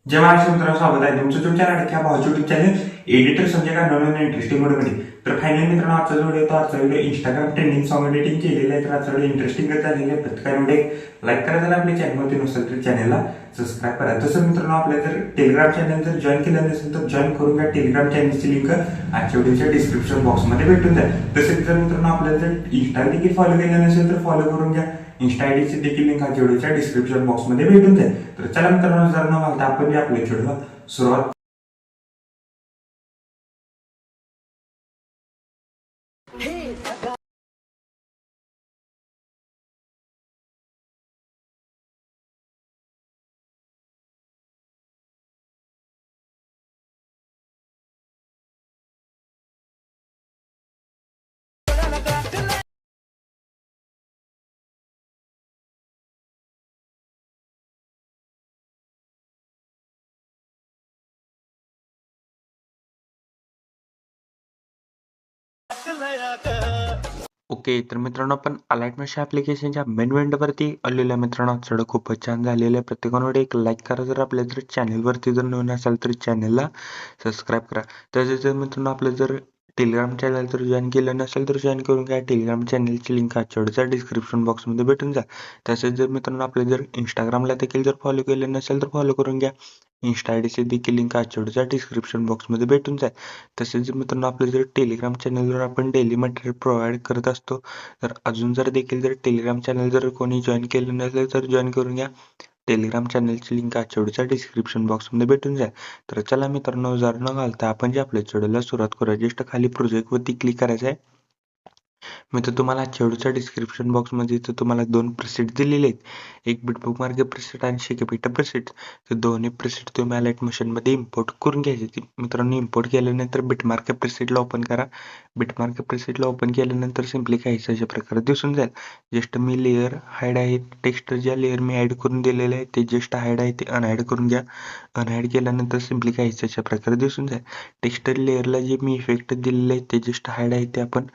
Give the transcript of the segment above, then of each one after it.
जय महाराष्ट्र मित्रांनो, स्वागत आहे तुमचं तुमच्या लाडक्या भावाच्या युट्यूब चॅनल एडिटर संजय का नवीन इंटरेस्टिंग व्हिडिओमध्ये. तर फायनली मित्रांनो, आजचा video Instagram trending song editing केलेलं आहे. तर आजचा व्हिडिओ इंटरेस्टिंग झालेलं आहे. प्रत्येकाने लाईक करा, जर आपल्या चॅनलमध्ये नसेल तर चॅनलला सबस्क्राईब करा. तसं मित्रांनो, आपल्या जर टेलिग्राम चॅनल जर जॉईन केलं नसेल तर जॉईन करून घ्या. टेलिग्राम चॅनलची लिंक आजच्या व्हिडिओच्या डिस्क्रिप्शन बॉक्समध्ये भेटून जाईल. तसेच जर मित्रांनो आपल्याला जर इंस्टा देखील फॉलो केलं नसेल तर फॉलो करून घ्या. इंस्टा आयडीची देखील लिंक आजच्या व्हिडिओच्या डिस्क्रिप्शन बॉक्समध्ये भेटून जाईल. तर चला मित्रांनो, जर न घालता आपण आपल्या व्हिडिओला सुरुवात. ओके, तर मित्रांनो आपण अलाइटमेंट ॲप्लिकेशनच्या मेन विंडोवरती आलेलो आहे. मित्रांनो चढ खूपच छान झालेलं आहे. प्रत्येकाने एक लाईक करा, जर आपल्या जर चॅनलवरती जर नवीन असाल तर चॅनलला सबस्क्राईब करा. तसेच जर मित्रांनो आपलं जर टेलिग्राम चॅनल जर जॉईन केलं नसेल तर जॉईन करून घ्या. टेलिग्राम चॅनलची लिंक आजच्या डिस्क्रिप्शन बॉक्समध्ये भेटून जा. तसेच जर मित्रांनो आपल्या जर इंस्टाग्रामला देखील जर फॉलो केलं नसेल तर फॉलो करून घ्या. इंस्टा आयडीची देखील लिंक आजच्या डिस्क्रिप्शन बॉक्समध्ये भेटून जाईल. तसेच मित्रांनो आपलं जर टेलिग्राम चॅनलवर आपण डेली मटेरियल प्रोव्हाइड करत असतो. तर अजून जर देखील जर टेलिग्राम चॅनल जर कोणी जॉईन केलं नसेल तर जॉईन करून घ्या. टेलिग्राम चॅनलची लिंक आजच्या डिस्क्रिप्शन बॉक्समध्ये भेटून जाईल. तर चला मित्रांनो, जर न घालता आपण जे आपल्या व्हिडिओला सुरुवात करूया. जस्ट खाली प्रोजेक्टवरती क्लिक करायचं आहे. मी तर तुम्हाला आजच्या डिस्क्रिप्शन बॉक्समध्ये इथं तुम्हाला 2 प्रीसेट दिलेले आहेत. एक बिटबुकमार्क प्रीसेट आणि शेकपीटा प्रीसेट. तर दोन्ही प्रीसेट तुम्ही अलाइटमेंटमध्ये इम्पोर्ट करून घ्यायचे. मित्रांनो, इम्पोर्ट केल्यानंतर बिटमार्क प्रीसेटला ओपन करा. बिटमार्क प्रीसेटला ओपन केल्यानंतर सिम्पली काहीच अशा प्रकारे दिसून जाईल. जस्ट मी लेअर हाईड आहे, टेक्स्ट ज्या लेअर मी ॲड करून दिलेले आहे ते जस्ट हाईड आहे ते अनहाईड करून घ्या. अनहाईड केल्यानंतर सिम्पली काहीच अशा प्रकारे दिसून जाईल. टेक्स्ट लेअरला जे मी इफेक्ट दिलेले आहे ते जस्ट हाईड आहे ते आपण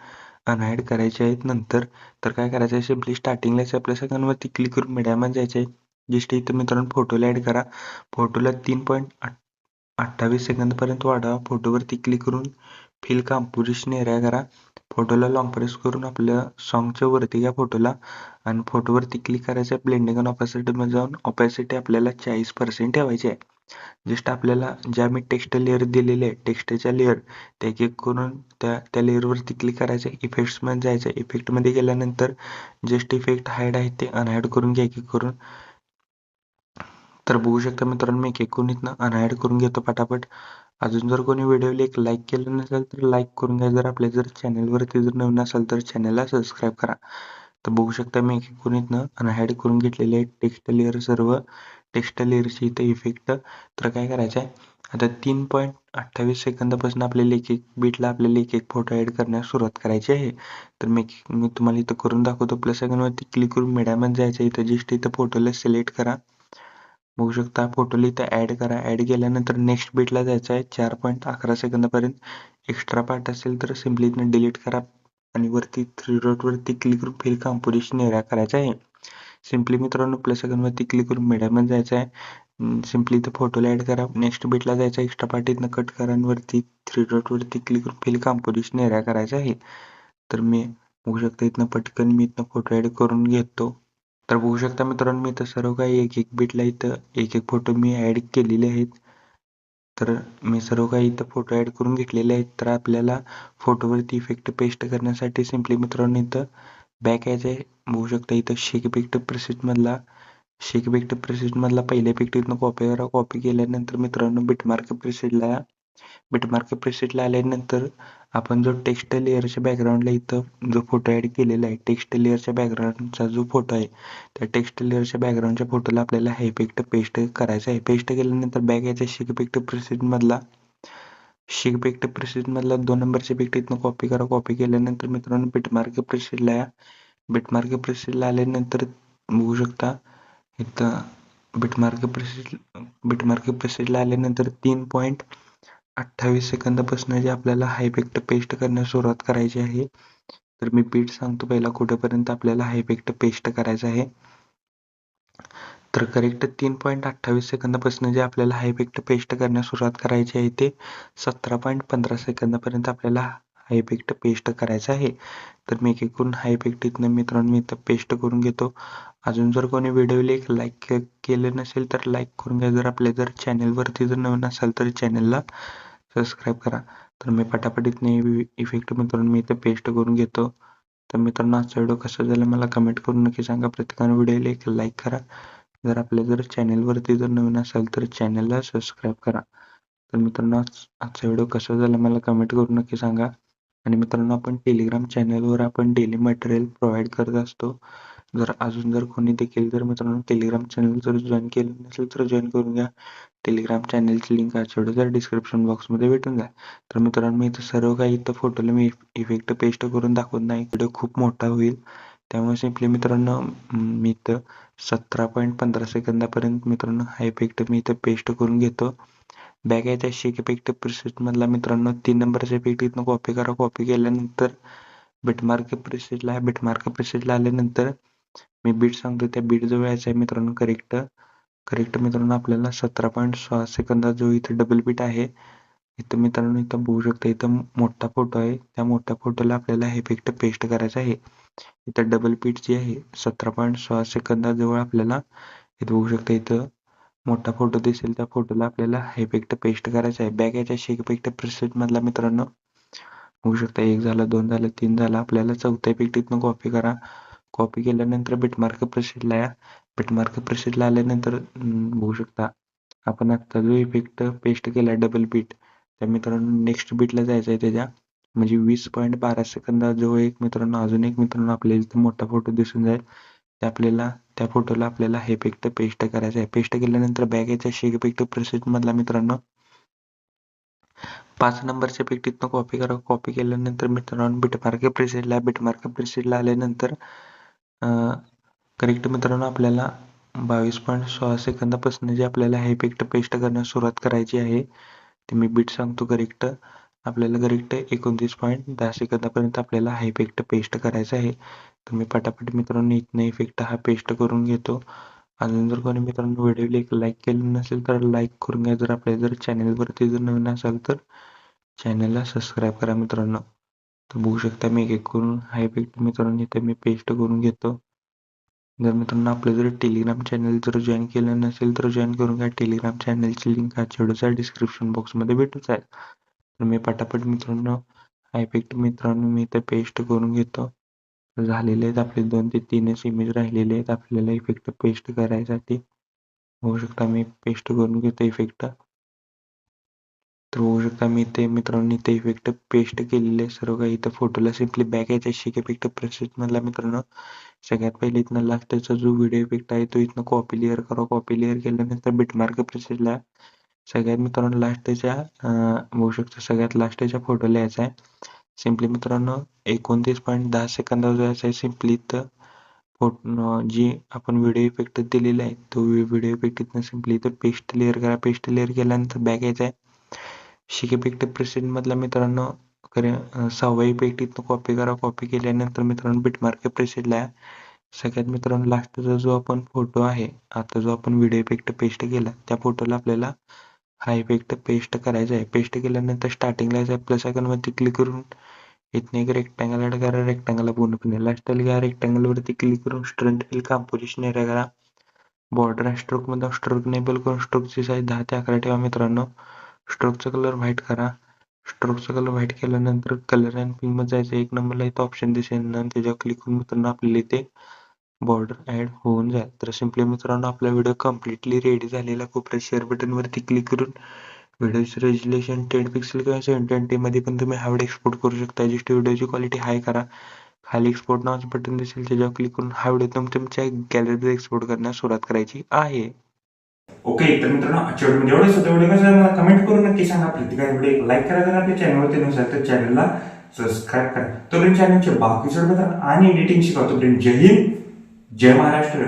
अनहाईड करायचे आहेत. नंतर तर काय करायचं आहे, सिम्पली स्टार्टिंगलाच आपल्या सगळ्यांवरती क्लिक करून मीडियामध्ये जायचं आहे. जस्ट इथं मित्रांनो फोटोला ॲड करा. फोटोला 3.28 सेकंदपर्यंत वाढवा. फोटोवरती क्लिक करून फिल कंपोजिशन एरिया करा. फोटोला लॉंग प्रेस करून आपल्या सॉन्गच्या वरती घ्या फोटोला आणि फोटोवरती क्लिक करायचं आहे. ब्लेंडिंग आणि ऑपॅसिटीमध्ये जाऊन ऑपॅसिटी आपल्याला 40% ठेवायची आहे. जस्ट आपल्याला ज्या मी टेक्स्ट लेअर दिलेले आहे, टेक्स्टच्या लेअर त्या एक एक करून त्या लेअरवरती क्लिक करायचं. इफेक्ट्समध्ये जायचं. इफेक्टमध्ये गेल्यानंतर जस्ट इफेक्ट हाईड आहे ते अनहाईड करून घ्या एक एक करून. तर बघू शकता मित्रांनो, मी एक एक करून इथनं अनहाईड करून घेतो पटापट. अजून जर कोणी व्हिडिओला एक लाईक केलं नसेल तर लाईक करून घ्या. जर आपल्या जर चॅनलवरती जर नवीन असेल तर चॅनलला सबस्क्राईब करा. तर बघू शकता मी एक एक करून इथनं अनहाईड करून घेतलेले आहे टेक्स्ट लेअर सर्व. टेक्स्ट लेअरची इथं इफेक्ट. तर काय करायचं आहे, आता 3.28 सेकंदापासून आपल्याला एक एक बीटला आपल्याला एक एक फोटो ॲड करण्यास सुरुवात करायची आहे. तर मी तुम्हाला इथं करून दाखवतो. प्लस सेकंडवरती क्लिक करून मीडियामध्ये जायचं. इथं जस्ट इथं फोटोला सिलेक्ट करा. बघू शकता फोटोला इथं ॲड करा. ॲड केल्यानंतर नेक्स्ट बीटला जायचं आहे. 4.11 सेकंदापर्यंत एक्स्ट्रा पार्ट असेल तर सिम्पली इथनं डिलीट करा आणि वरती 3 डॉटवरती क्लिक करून फिल कंपोजिशन एरिया करायचा आहे. सिम्पली मित्रांनो प्लस आयकॉनवरती क्लिक करून मीडियामध्ये जायचं आहे. सिम्पली इथं फोटोला ॲड करा. नेक्स्ट बीटला जायचं, एक्स्ट्रा पार्ट इथनं कट करा आणि वरती 3 डॉटवरती क्लिक करून फिल कंपोजिशन एरिया करायचा आहे. तर मी बघू शकता इथनं पटकन मी इथनं फोटो ॲड करून घेतो. तर बघू शकता मित्रांनो, मी इथं सर्व काही एक एक बीटला इथं एक एक फोटो मी ॲड केलेले आहेत. तर मी सर्व काही इथं फोटो ॲड करून घेतलेले आहेत. तर आपल्याला फोटोवरती इफेक्ट पेस्ट करण्यासाठी सिम्पली मित्रांनो इथं बॅक यायचं आहे. बघू शकता इथं शेक इफेक्ट प्रेसेटमधला पहिल्या इफेक्ट इथनं कॉपी करा. कॉपी केल्यानंतर मित्रांनो बिटमार्क प्रेसेटला या. बिटमार्क प्रेसेटला आल्यानंतर आपण जो टेक्स्ट लेअरच्या बॅकग्राऊंडला इथं जो फोटो ॲड केलेला आहे, टेक्स्ट लेअरच्या बॅकग्राऊंडचा जो फोटो आहे, त्या टेक्स्ट लेअरच्या बॅकग्राऊंडच्या फोटोला आपल्याला हा इफेक्ट पेस्ट करायचा आहे. पेस्ट केल्यानंतर बॅक यायचा शेक इफेक्ट प्रेसेटमधला 2 नंबरचे इफेक्ट इथनं कॉपी करा. कॉपी केल्यानंतर मित्रांनो बिटमार्क प्रेसेटला या. बिटमार्क प्रेसेटला आल्यानंतर बघू शकता इथं बिटमार्क प्रेसेटला आल्यानंतर 3.28 सेकंदापासून जे आपल्याला हा इफेक्ट पेस्ट करण्यास सुरुवात करायची आहे. तर मी बीट सांगतो पहिला कुठेपर्यंत आपल्याला हा इफेक्ट पेस्ट करायचा आहे. तर करेक्ट 3.28 सेकंदापासून जे आपल्याला हा इफेक्ट पेस्ट करण्यास सुरुवात करायची आहे ते 17.15 सेकंदापर्यंत आपल्याला हा इफेक्ट पेस्ट करायचा आहे. तर मी एक एक करून हा इफेक्ट इथनं मित्रांनो मी इथं पेस्ट करून घेतो. अजून जर कोणी व्हिडिओला एक लाईक केलं नसेल तर लाईक करून घ्या. जर आपल्या जर चॅनलवरती जर नवीन असाल तर चॅनलला सबस्क्राईब करा. तर मी पटापट इथनं इफेक्ट मित्रांनो मी इथं पेस्ट करून घेतो. तर मित्रांनो आजचा व्हिडिओ कसा झाला मला कमेंट करून नक्की सांगा. प्रत्येकाने व्हिडिओला एक लाईक करा. जर आपल्या जर चॅनलवरती जर नवीन असाल तर चॅनलला सबस्क्राईब करा. तर मित्रांनो आजचा व्हिडिओ कसा झाला मला कमेंट करून नक्की सांगा. आणि मित्रांनो आपण टेलिग्राम चॅनलवर आपण डेली मटेरियल प्रोव्हाइड करत असतो. जर अजून जर कोणी देखील जर मित्रांनो टेलिग्राम चॅनल जर जॉईन केलं नसेल तर जॉईन करून घ्या. टेलिग्राम चॅनलची लिंक आजच्या व्हिडिओच्या डिस्क्रिप्शन बॉक्समध्ये भेटून जाईल. तर मित्रांनो मी इथं सर्व काही इथं फोटोला मी इफेक्ट पेस्ट करून दाखवत नाही. व्हिडिओ खूप मोठा होईल. त्यामुळे सिम्पली मित्रांनो मी इथं 17.15 सेकंदापर्यंत मित्रांनो हा इफेक्ट मी इथं पेस्ट करून घेतो. बॅक यायचा शेक इफेक्ट प्रिसेट मधला मित्रांनो 3 नंबरचा इफेक्ट इथनं कॉपी करा. कॉपी केल्यानंतर बिटमार्क प्रिसेटला आल्यानंतर मी बीट सांगतो त्या बीट जवळ यायचं आहे मित्रांनो करेक्ट मित्रांनो आपल्याला 17.6 सेकंदात जो इथे डबल बीट आहे इथं मित्रांनो इथं बघू शकता इथं मोठा फोटो आहे. त्या मोठ्या फोटोला आपल्याला हे इफेक्ट पेस्ट करायचा आहे. इथं डबल बीट जी आहे 17.6 सेकंदाजवळ आपल्याला इथं बघू शकता इथं मोठा फोटो दिसेल त्या फोटोला आपल्याला हा इफेक्ट पेस्ट करायचा आहे. बॅक याच्या शेक इफेक्ट प्रिसेट मधला मित्रांनो होऊ शकता 1 झाला 2 झालं 3 झाला आपल्याला चौथा इफेक्ट इथनं कॉपी करा. कॉपी केल्यानंतर बिटमार्क प्रिसेटला या. बिटमार्क प्रिसेटला आल्यानंतर बघू शकता आपण आता जो इफेक्ट पेस्ट केला डबल बीट त्या मित्रांनो नेक्स्ट बीटला जायचं आहे त्याच्या म्हणजे 20.12 सेकंदाजवळ एक मित्रांनो अजून एक मित्रांनो आपल्याला इथं मोठा फोटो दिसून जाईल. त्या फोटोला आपल्याला हे इफेक्ट पेस्ट करायचं आहे. पेस्ट केल्यानंतर बॅक याच्या शेक इफेक्ट प्रिसेट मधला मित्रांनो 5 नंबरच्या इफेक्ट इथनं कॉपी करा. कॉपी केल्यानंतर मित्रांनो बिटमार्क प्रिसेटला आल्यानंतर करेक्ट मित्रांनो आपल्याला 22.6 सेकंदापासून जे आपल्याला हे इफेक्ट पेस्ट करण्यास सुरुवात करायची आहे ते मी बीट सांगतो करेक्ट आपल्याला करेक्ट 29.10 सेकंदापर्यंत आपल्याला हा इफेक्ट पेस्ट करायचा आहे. तर मी पटापट मित्रांनो इथनं इफेक्ट हा पेस्ट करून घेतो. अजून जर कोणी मित्रांनो व्हिडिओला एक लाईक केलं नसेल तर लाईक करून घ्या. जर आपल्या जर चॅनलवरती जर नवीन असाल तर चॅनलला सबस्क्राईब करा मित्रांनो. तर बघू शकता मी एक एक करून हा इफेक्ट मित्रांनो इथे मी पेस्ट करून घेतो. जर मित्रांनो आपलं जर टेलिग्राम चॅनल जर जॉईन केलं नसेल तर जॉईन करून घ्या. टेलिग्राम चॅनलची लिंक आजच्या व्हिडिओच्या डिस्क्रिप्शन बॉक्समध्ये भेटून जाईल. तर मी पटापट मित्रांनो हा इफेक्ट मित्रांनो मी इथे पेस्ट करून घेतो. झालेले आहेत आपले 2 ते 3च इमेज राहिलेले आहेत आपल्याला इफेक्ट पेस्ट करायसाठी. होऊ शकता मी पेस्ट करून घेतो इफेक्ट. तर होऊ शकता मी ते मित्रांनो इथे इफेक्ट पेस्ट केलेले सर्व काही इथं फोटोला सिम्पली बॅक यायचा शेक इफेक्ट प्रिसेट मधला मित्रांनो सगळ्यात पहिले इथनं लास्टचा जो व्हिडिओ इफेक्ट आहे तो इथनं कॉपी लेअर करा. कॉपी लेअर केल्यानंतर बिटमार्क प्रिसेटला सगळ्यात मित्रांनो लास्टच्या बघू शकता सगळ्यात लास्टच्या फोटोला यायचा आहे. सिम्पली मित्रांनो 29.10 सेकंदावर जायचं आहे. सिम्पली इथं जी आपण व्हिडिओ इफेक्ट दिलेला आहे तो व्हिडिओ इफेक्ट इथनं सिम्पली इथं पेस्ट लेअर करा. पेस्ट लेअर केल्यानंतर बॅक यायचा आहे. शेक इफेक्ट प्रिसेट मधला मित्रांनो 6वा इफेक्ट इथनं कॉपी करा. कॉपी केल्यानंतर मित्रांनो बिटमार्क प्रिसेटला सगळ्यात मित्रांनो लास्टचा जो आपण फोटो आहे आता जो आपण व्हिडिओ इफेक्ट पेस्ट केला त्या फोटोला आपल्याला हा इफेक्ट पेस्ट करायचा आहे. पेस्ट केल्यानंतर स्टार्टिंगला जायचं प्लस आयकॉनवरती क्लिक करून इथनं एक रेक्टँगल ऍड करा. रेक्टँगलला पूर्णपणे लास्टला घ्या. रेक्टँगल वरती क्लिक करून स्ट्रेंथ हिल कंपोजिशन एरिया करा. बॉर्डर स्ट्रोक मध्ये स्ट्रोक इनेबल करून स्ट्रोकची साईज 10 ते 11 ठेवा मित्रांनो. स्ट्रोकचा कलर व्हाईट करा. स्ट्रोकचा कलर व्हाईट केल्यानंतर कलर अँड फिल मध्ये जायचं. 1 नंबरला इथं ऑप्शन दिसेल आणि त्याच्यावर क्लिक करून मित्रांनो आपल्याला इथे बॉर्डर ऍड होऊन जाईल. तर सिम्पली मित्रांनो आपला व्हिडिओ कम्प्लिटली रेडी झालेला. कोपऱ्यात शेअर बटन वरती क्लिक करून व्हिडिओचं रेझोल्यूशन 10 पिक्सेल किंवा 720 मध्ये पण तुम्ही हा व्हिडिओ एक्सपोर्ट करू शकता. जस्ट व्हिडिओची क्वालिटी हाय करा. खाली एक्सपोर्ट नावाचं बटन दिसेल त्याच्यावर क्लिक करून हा व्हिडिओ तुमच्या गॅलरीत एक्सपोर्ट करण्यास सुरुवात करायची आहे. ओके तर मित्रांनो आजच्या व्हिडिओ एवढंच होतं. व्हिडिओ कसं मला कमेंट करून नक्की सांगा. प्रत्येकाने व्हिडिओ लाईक करा. जर आपल्या चॅनलवरती नसेल तर चॅनलला सबस्क्राईब करा. तोपर्यंत चॅनलचे बाकीचे मित्रांनो आणि एडिटिंग शिकवतो. तोपर्यंत जय हिंद जय महाराष्ट्र.